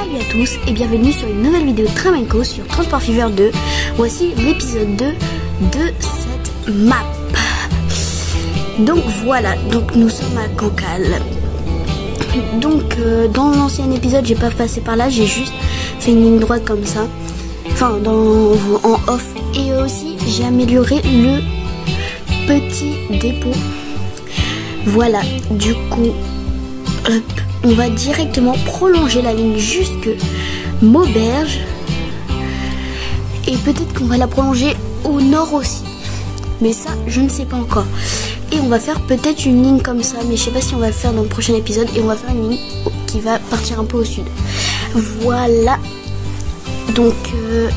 Salut à tous et bienvenue sur une nouvelle vidéo Tramenco sur Transport Fever 2. Voici l'épisode 2 de cette map. Donc voilà, donc nous sommes à Cancale. Donc dans l'ancien épisode j'ai pas passé par là, j'ai juste fait une ligne droite comme ça. Enfin en off. Et aussi j'ai amélioré le petit dépôt. Voilà, du coup hop, on va directement prolonger la ligne jusque Maubeuge. Et peut-être qu'on va la prolonger au nord aussi. Mais ça, je ne sais pas encore. Et on va faire peut-être une ligne comme ça. Mais je sais pas si on va le faire dans le prochain épisode. Et on va faire une ligne qui va partir un peu au sud. Voilà. Donc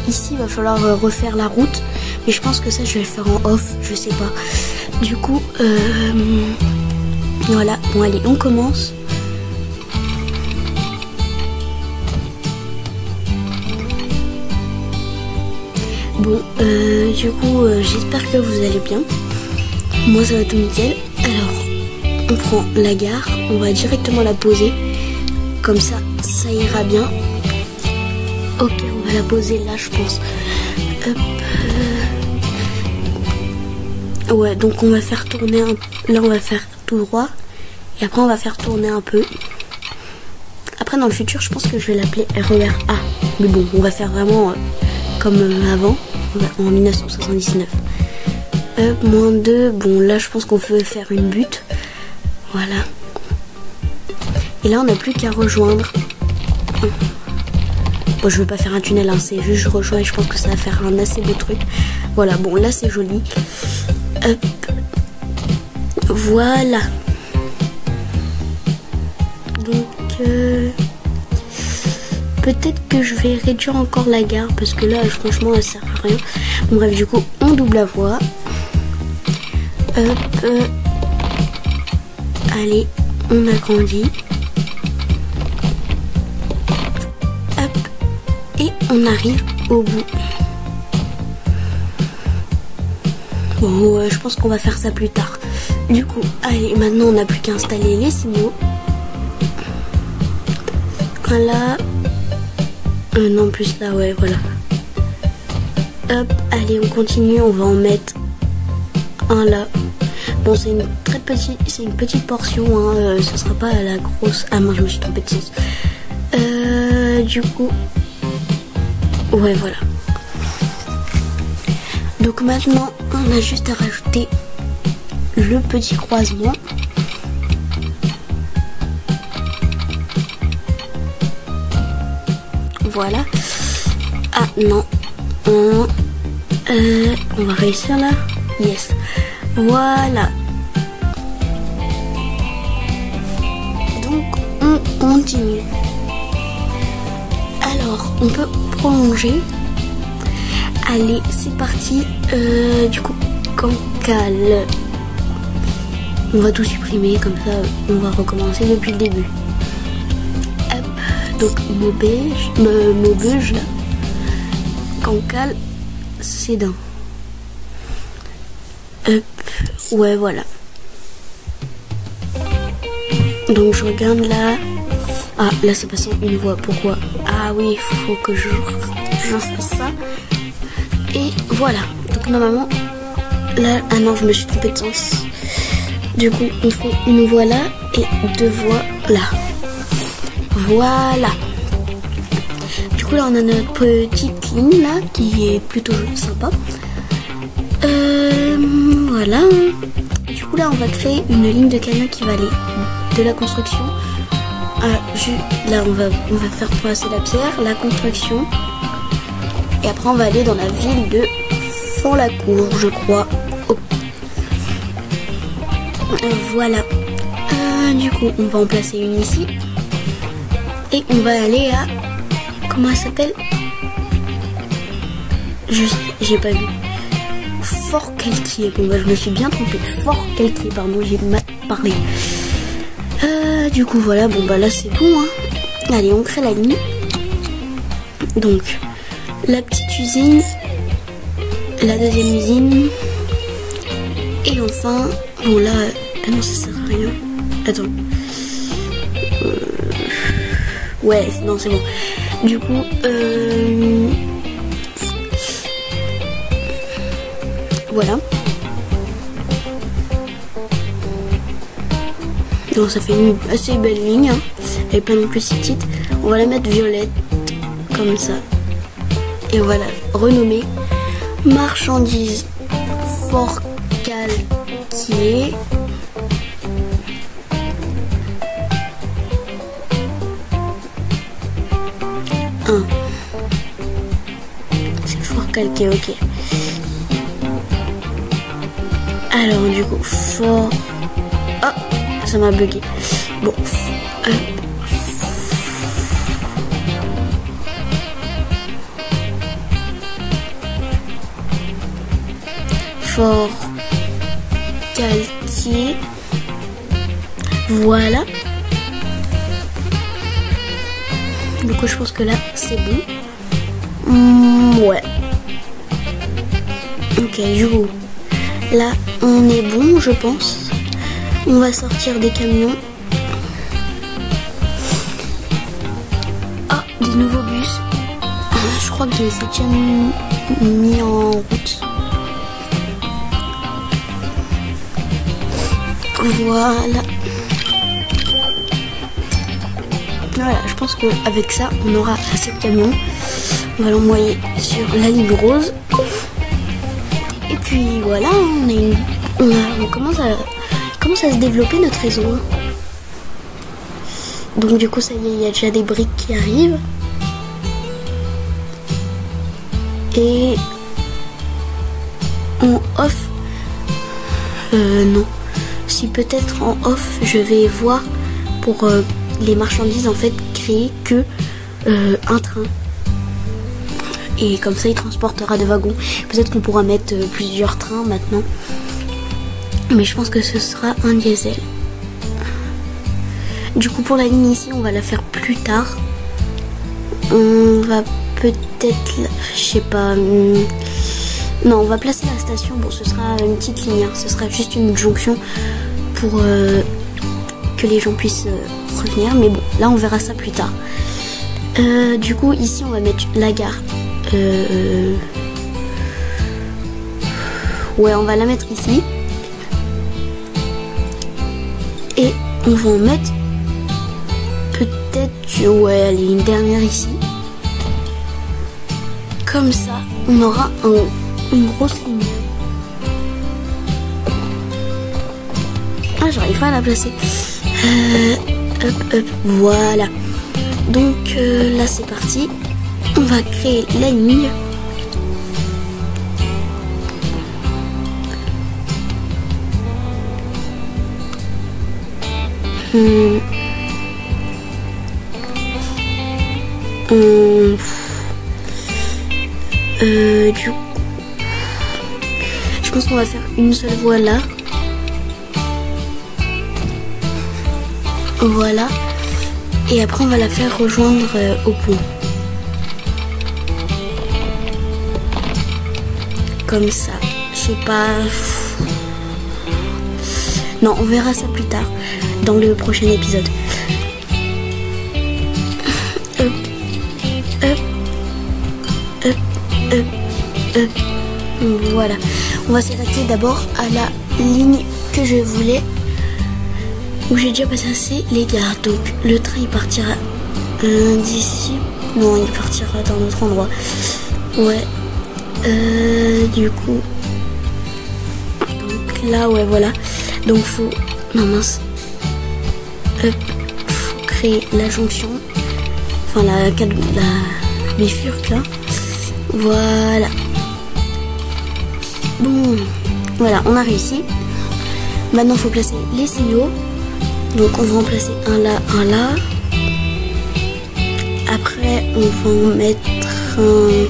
ici, il va falloir refaire la route. Mais je pense que ça, je vais le faire en off. Je sais pas. Du coup, voilà. Bon, allez, on commence. Bon, du coup, j'espère que vous allez bien. Moi, ça va tout nickel. Alors, on prend la gare, on va directement la poser. Comme ça, ça ira bien. Ok, on va la poser là, je pense. Hop. Ouais, donc on va faire tourner un... Là, on va faire tout droit. Et après, on va faire tourner un peu. Après, dans le futur, je pense que je vais l'appeler RER A. Mais bon, on va faire vraiment comme avant. En 1979. Moins 2, bon là je pense qu'on peut faire une butte. Voilà. Et là on n'a plus qu'à rejoindre. Bon, je veux pas faire un tunnel, hein, c'est juste je rejoins et je pense que ça va faire un assez beau truc. Voilà, bon là c'est joli. Hop. Voilà. Donc peut-être que je vais réduire encore la gare parce que là franchement elle sert à rien. Bon, bref, du coup on double la voie. Hop. Allez, on agrandit. Hop. Et on arrive au bout. Bon, je pense qu'on va faire ça plus tard. Du coup, allez, maintenant on n'a plus qu'à installer les signaux. Voilà. Non, plus là, ouais, voilà. Hop, allez, on continue, on va en mettre un là. Bon, c'est une très petite, c'est une petite portion, hein, ce sera pas la grosse. Ah, moi je me suis trompée de sens. Du coup, ouais, voilà. Donc maintenant, on a juste à rajouter le petit croisement. Voilà. Ah non. On va réussir là. Yes. Voilà. Donc on continue. Alors on peut prolonger. Allez, c'est parti. Du coup, Cancale. On va tout supprimer comme ça. On va recommencer depuis le début. Donc Maubeuge là, Cancale, Sédan. Hop, ouais voilà. Donc je regarde là. Ah là c'est passant une voie, pourquoi? Ah oui, il faut que je fasse ça. Et voilà. Donc normalement, là, ah non je me suis trompée de sens. Du coup on fait une voie là et deux voies là. Voilà. Du coup là on a notre petite ligne là qui est plutôt sympa. Voilà. Et du coup là on va créer une ligne de camion qui va aller de la construction à là on va faire passer la pierre, la construction. Et après on va aller dans la ville de Font-la-Cour, je crois. Oh. Voilà. Du coup on va en placer une ici. Et on va aller à... Comment elle s'appelle? J'ai pas vu. Fort-Calquier. Bon bah je me suis bien trompée. Fort-Calquier, pardon, j'ai mal parlé. Du coup voilà, bon bah là c'est bon, hein. Allez, on crée la ligne. Donc, la petite usine. La deuxième usine. Et enfin... Bon là... Ah non, ça sert à rien. Attends. Ouais, non, c'est bon. Du coup, voilà. Donc ça fait une assez belle ligne, hein. Elle est pas non plus si petite. On va la mettre violette, comme ça. Et voilà, renommer marchandises Fort Calquier. C'est Fort Calquier, ok. Alors du coup, Fort... Oh, ça m'a bugué. Bon, Fort Calquier. Voilà. Du coup, je pense que là, c'est bon. Ouais. Ok, du coup, là, on est bon, je pense. On va sortir des camions. Ah, des nouveaux bus. Je crois que je les ai déjà mis en route. Voilà. Voilà, je pense qu'avec ça, on aura assez de camions. On va l'envoyer sur la ligne rose. Et puis voilà, on commence à se développer notre réseau. Donc du coup, ça y est, il y a déjà des briques qui arrivent. Et en off, non. Si peut-être en off, je vais voir pour les marchandises, en fait, créer que un train. Et comme ça, il transportera des wagons. Peut-être qu'on pourra mettre plusieurs trains maintenant. Mais je pense que ce sera un diesel. Du coup, pour la ligne ici, on va la faire plus tard. On va peut-être, je sais pas... Non, on va placer la station. Bon, ce sera une petite ligne. Ce sera juste une jonction pour que les gens puissent revenir. Mais bon, là, on verra ça plus tard. Du coup, ici, on va mettre la gare. Ouais, on va la mettre ici. Et on va en mettre peut-être, ouais, allez, une dernière ici. Comme ça, on aura une grosse ligne. Ah, j'arrive pas à la placer. Hop, voilà. Donc là, c'est parti. On va créer la ligne. Du coup, je pense qu'on va faire une seule voie là. Voilà. Et après, on va la faire rejoindre au pont. Comme ça. Je sais pas. Non, on verra ça plus tard. Dans le prochain épisode. Voilà. On va s'attaquer d'abord à la ligne que je voulais. Où j'ai déjà passé les gares. Donc le train il partira d'ici. Non, il partira dans un autre endroit. Ouais. Du coup. Donc là, ouais, voilà. Donc faut. Non, mince. Faut créer la jonction. Enfin, la bifurque là. Voilà. Bon. Voilà, on a réussi. Maintenant, il faut placer les signaux. Donc, on va en placer un là, un là. Après, on va en mettre un.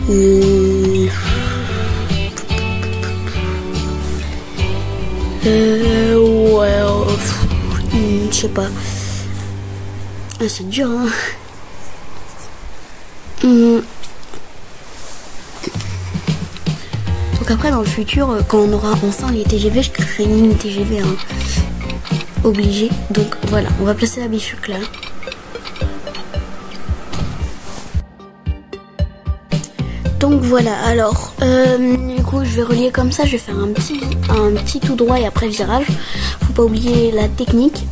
Ouais, je sais pas. Ah, c'est dur, hein. Donc après, dans le futur, quand on aura enfin les TGV, je créerai une ligne TGV, hein. Obligé. Donc voilà, on va placer la bifurque là. Donc voilà, alors du coup je vais relier comme ça, je vais faire un petit tout droit et après virage. Faut pas oublier la technique.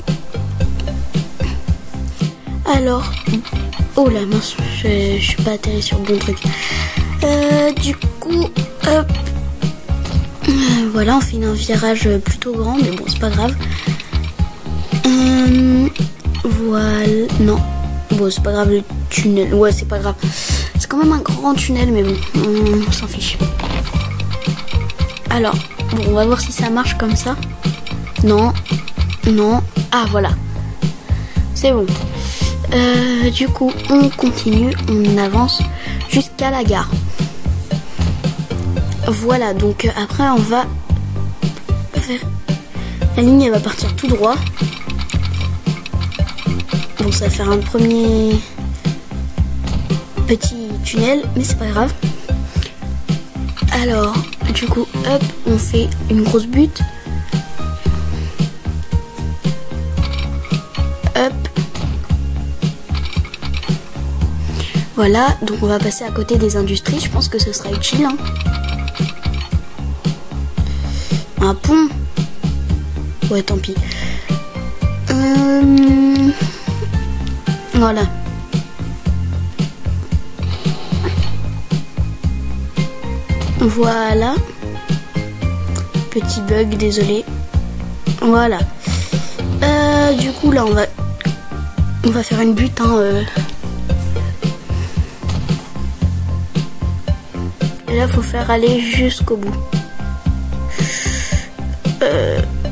Alors, oh la mince, je suis pas atterri sur le bon truc. Du coup, hop, voilà, on fait un virage plutôt grand, mais bon c'est pas grave. Voilà, non, bon c'est pas grave le tunnel, ouais c'est pas grave. C'est quand même un grand tunnel, mais bon, on s'en fiche. Alors, bon, on va voir si ça marche comme ça. Non, non, ah voilà, c'est bon. Du coup, on continue, on avance jusqu'à la gare. Voilà, donc après on va faire... La ligne elle va partir tout droit. Bon, ça va faire un premier petit tunnel, mais c'est pas grave. Alors, du coup, hop, on fait une grosse butte. Hop. Voilà, donc on va passer à côté des industries. Je pense que ce sera utile. Hein. Un pont. Ouais, tant pis. Voilà. Voilà. Petit bug, désolé. Voilà. Du coup, là, on va faire une butte. Hein, Et là, faut faire aller jusqu'au bout.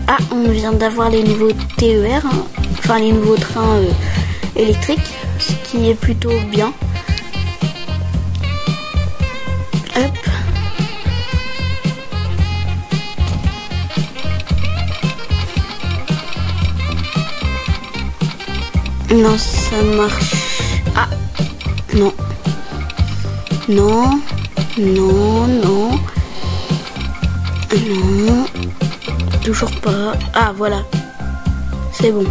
Ah, on vient d'avoir les nouveaux TER, hein. Enfin les nouveaux trains électriques, ce qui est plutôt bien. Hop. Non, ça marche. Ah, non. Non, non, non. Non. Toujours pas. Ah, voilà. C'est bon.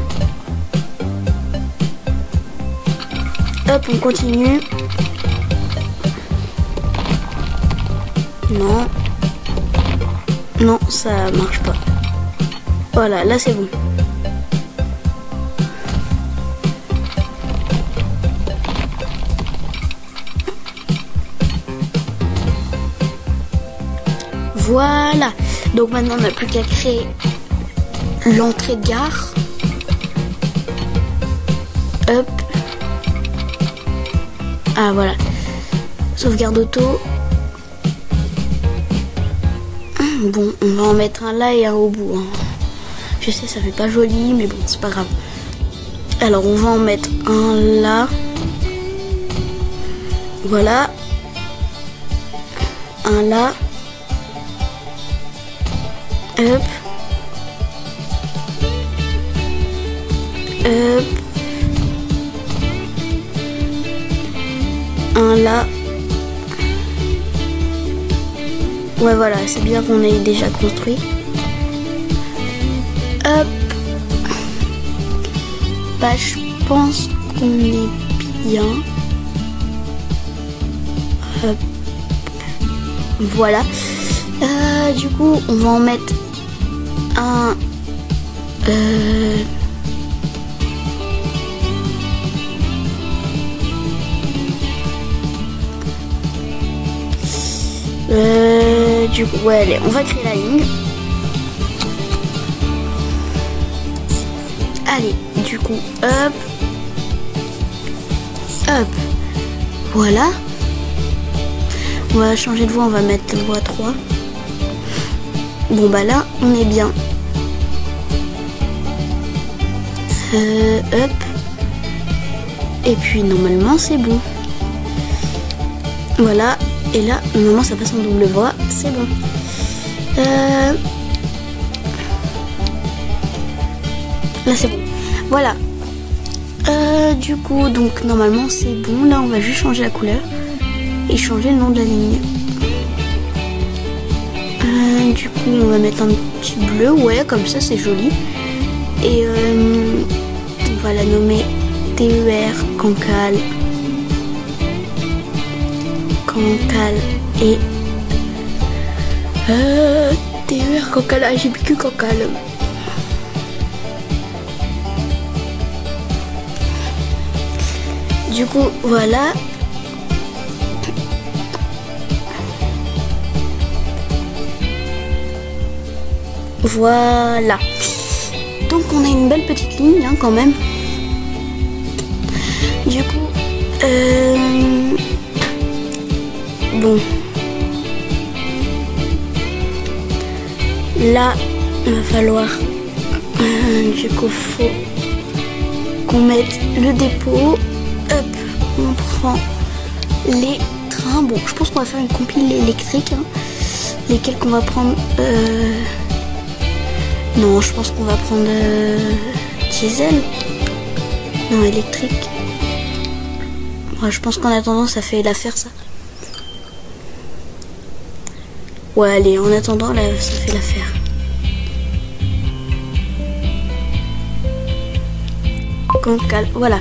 Hop, on continue. Non. Non, ça marche pas. Voilà, là c'est bon. Voilà. Donc maintenant on n'a plus qu'à créer l'entrée de gare. Hop. Ah voilà. Sauvegarde auto. Bon, on va en mettre un là et un au bout. Hein. Je sais, ça fait pas joli, mais bon, c'est pas grave. Alors, on va en mettre un là. Voilà. Un là. Hop. Hop. Un là. Ouais, voilà, c'est bien qu'on ait déjà construit. Hop. Bah, je pense qu'on est bien. Hop. Voilà. Du coup, on va en mettre un... du coup, ouais, allez, on va créer la ligne. Allez, du coup, hop. Hop. Voilà. On va changer de voie, on va mettre voie 3. Bon, bah là, on est bien. Hop. Et puis, normalement, c'est bon. Voilà. Et là, normalement, ça passe en double voie. C'est bon. Là, c'est bon. Voilà. Du coup, donc, normalement, c'est bon. Là, on va juste changer la couleur. Et changer le nom de la ligne. Du coup, on va mettre un petit bleu. Ouais, comme ça, c'est joli. Et on va la nommer TER Cancale. cancale et TER cancale, AGBQ cancale. Du coup, voilà. Voilà. Donc on a une belle petite ligne hein, quand même. Du coup, bon. Là, il va falloir, du coup, faut qu'on mette le dépôt. Hop, on prend les trains. Bon, je pense qu'on va faire une compile électrique. Hein. Lesquels qu'on va prendre non, je pense qu'on va prendre diesel. Non, électrique. Ouais, je pense qu'en attendant, ça fait l'affaire, ça. Ouais, allez, en attendant, là, ça fait l'affaire. Cancale, voilà.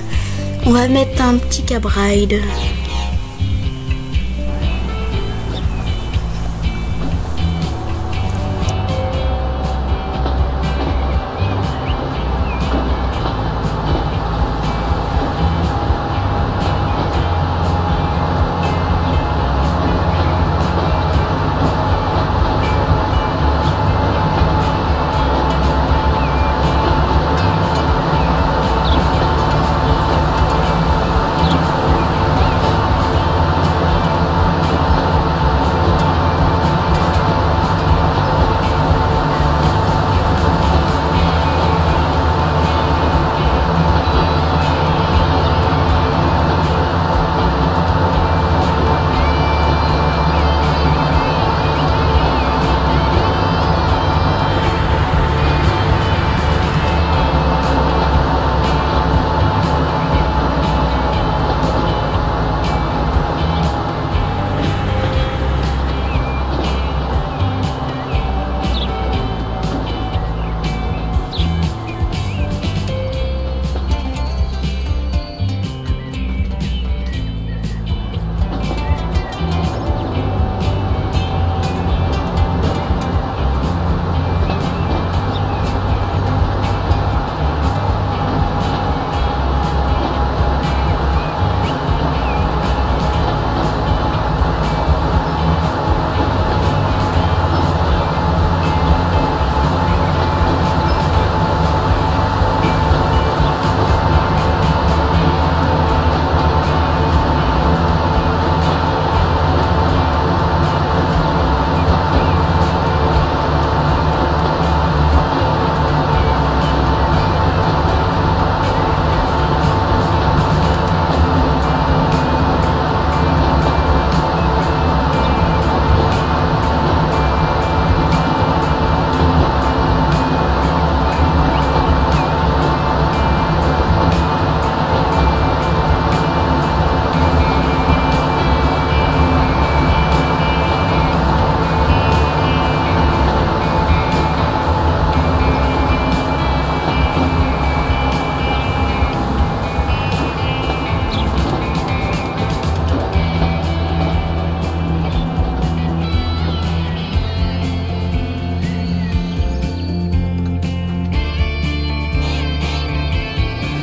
On va mettre un petit cab ride.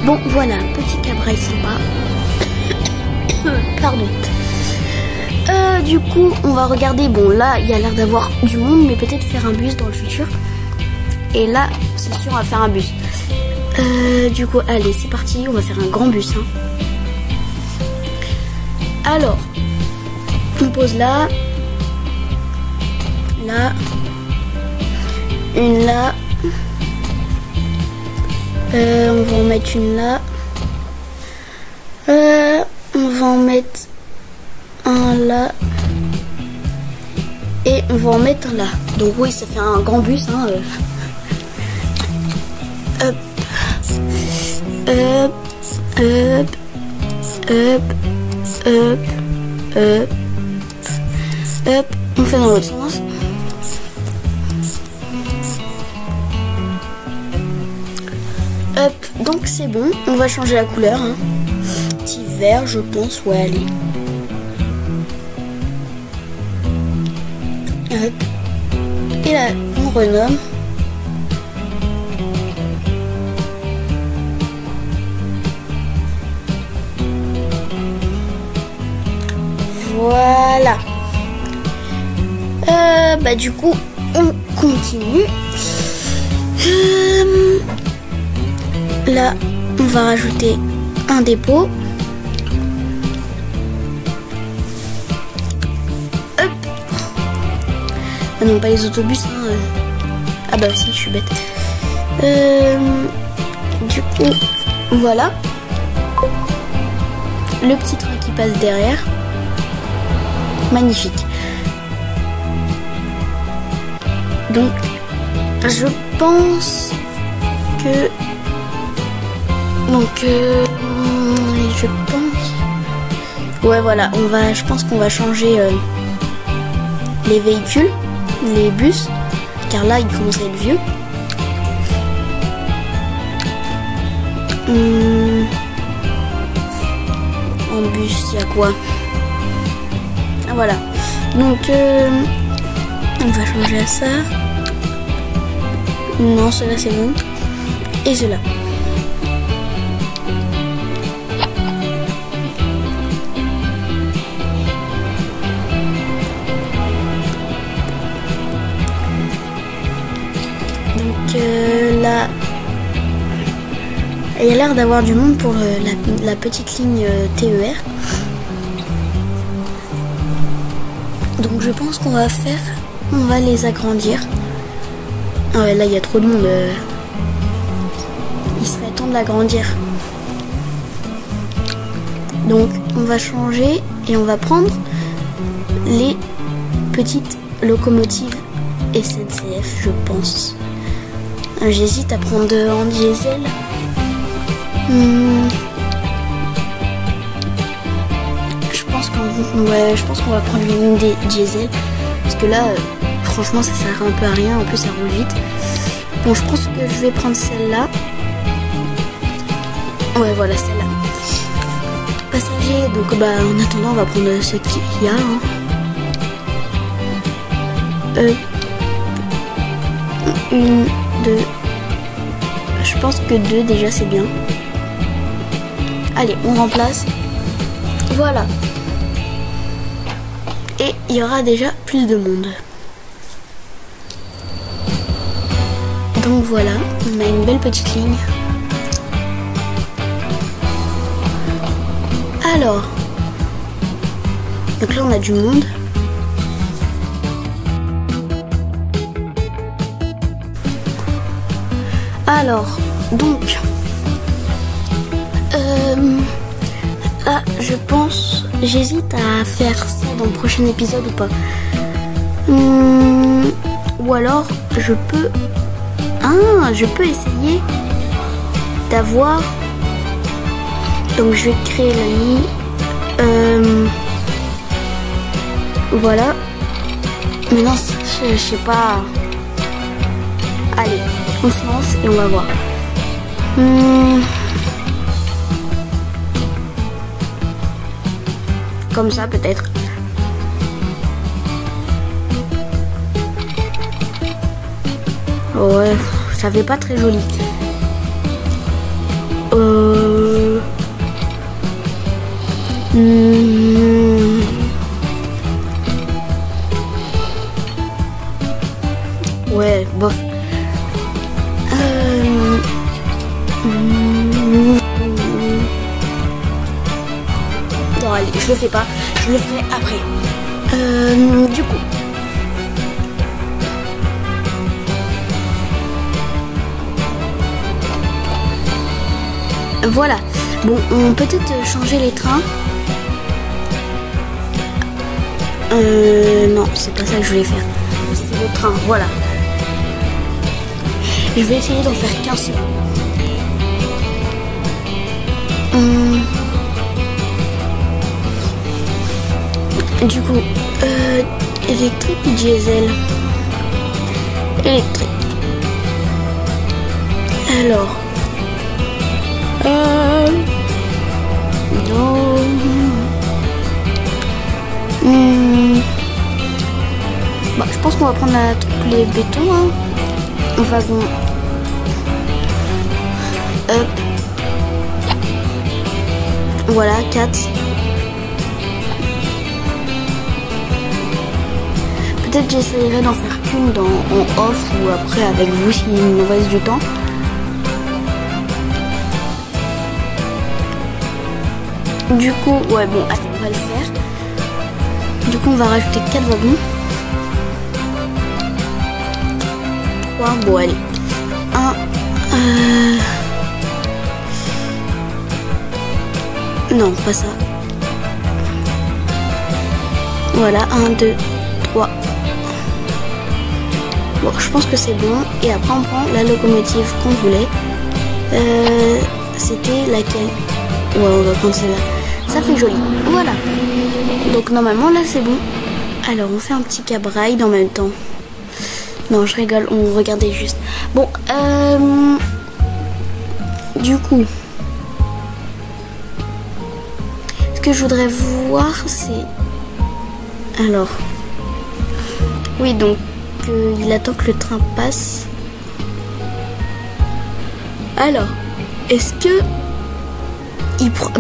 Bon, voilà, petit cabrail sympa. Pardon. Du coup, on va regarder. Bon, là, il y a l'air d'avoir du monde, mais peut-être faire un bus dans le futur. Et là, c'est sûr, on va faire un bus. Du coup, allez, c'est parti. On va faire un grand bus. Hein. Alors, on pose là. Là. Une là. On va en mettre une là. On va en mettre un là. Et on va en mettre un là. Donc oui, ça fait un grand bus. Hein, Hop. Hop. Hop. Hop. Hop. Hop. Hop. On fait dans l'autre sens. Hop, donc c'est bon, on va changer la couleur. Hein. Petit vert, je pense, ouais, allez. Hop. Et là, on renomme. Voilà. Bah du coup, on continue. Là, on va rajouter un dépôt. Hop. Ah non, pas les autobus. Hein. Ah bah si, je suis bête. Du coup, voilà. Le petit train qui passe derrière. Magnifique. Donc, je pense que... je pense... Ouais, voilà, je pense qu'on va changer les véhicules, les bus, car là, ils commencent à être vieux. En bus, il y a quoi? Ah, voilà. Donc, on va changer à ça. Non, cela c'est bon. Et cela. Donc là, il y a l'air d'avoir du monde pour la petite ligne TER. Donc je pense qu'on va on va les agrandir. Ah ouais, là il y a trop de monde. Il serait temps de l'agrandir. Donc on va changer et on va prendre les petites locomotives SNCF, je pense. J'hésite à prendre en diesel. Je pense qu'on va prendre une des diesel. Parce que là, franchement, ça sert un peu à rien. En plus, ça roule vite. Bon, je pense que je vais prendre celle-là. Ouais, voilà, celle-là. Passager, donc bah, en attendant, on va prendre ce qu'il y a. Hein. Une, deux. Je pense que deux, déjà, c'est bien. Allez, on remplace. Voilà. Et il y aura déjà plus de monde. Donc voilà, on a une belle petite ligne. Alors, donc là on a du monde. Alors, donc, là je pense, j'hésite à faire ça dans le prochain épisode ou pas. Ou alors je peux essayer d'avoir, donc je vais créer la ligne, voilà, mais non, je sais pas. Allez, on se lance et on va voir. Comme ça peut-être. Ouais, ça fait pas très joli. Ouais, bof. Non, allez, je le fais pas. Je le ferai après. Du coup. Voilà. Bon, on peut peut-être changer les trains. Non, c'est pas ça que je voulais faire. C'est le train, voilà. Je vais essayer d'en faire qu'un seul. Du coup, électrique ou diesel? Électrique. Alors. Non. Bon, je pense qu'on va prendre les bétons, hein. Wagon. Hop. Voilà, 4. Peut-être j'essayerai d'en faire qu'une en off ou après avec vous s'il me reste du temps. Du coup, ouais bon, attends, on va le faire. Du coup, on va rajouter 4 wagons. 3, bon allez. 1. Non, pas ça. Voilà, 1, 2, 3. Bon, je pense que c'est bon. Et après, on prend la locomotive qu'on voulait. C'était laquelle? Ouais, on va prendre celle-là. Ça fait joli. Voilà. Donc, normalement, là, c'est bon. Alors, on fait un petit cab-ride en même temps. Non, je rigole. On regardait juste. Bon, du coup, ce que je voudrais voir, c'est... Alors... Oui, donc... il attend que le train passe. Alors, est-ce que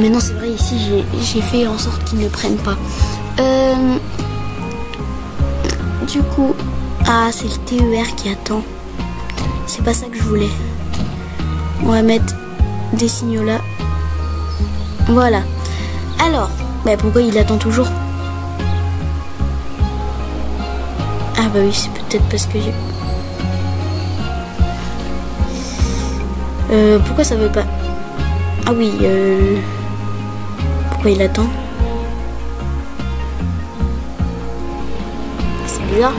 mais non, c'est vrai, ici j'ai fait en sorte qu'ils ne prennent pas. Du coup, c'est le TER qui attend. C'est pas ça que je voulais. On va mettre des signaux là. Voilà. Alors, pourquoi il attend toujours? Ah bah oui, c'est peut-être parce que j'ai... pourquoi ça veut pas... Ah oui, pourquoi il attend? C'est bizarre.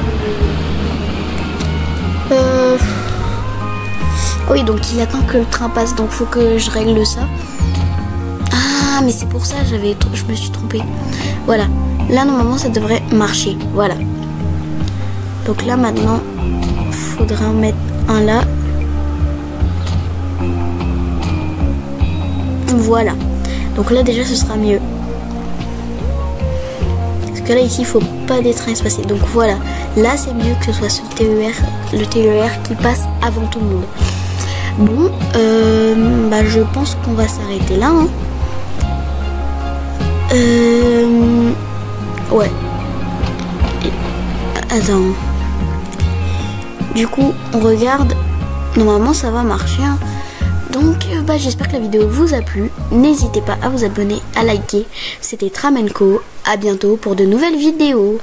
Oui, donc il attend que le train passe, donc faut que je règle ça. Ah, mais c'est pour ça, je me suis trompée. Voilà, là normalement ça devrait marcher, voilà. Donc là maintenant, faudra en mettre un là. Voilà. Donc là déjà ce sera mieux. Parce que là ici il faut pas des trains espacés. Donc voilà. Là c'est mieux que ce soit ce TER, le TER qui passe avant tout le monde. Bon, je pense qu'on va s'arrêter là. Hein. Ouais. Attends. Du coup, on regarde. Normalement, ça va marcher. Hein. Donc, j'espère que la vidéo vous a plu. N'hésitez pas à vous abonner, à liker. C'était Tram & Co. À bientôt pour de nouvelles vidéos.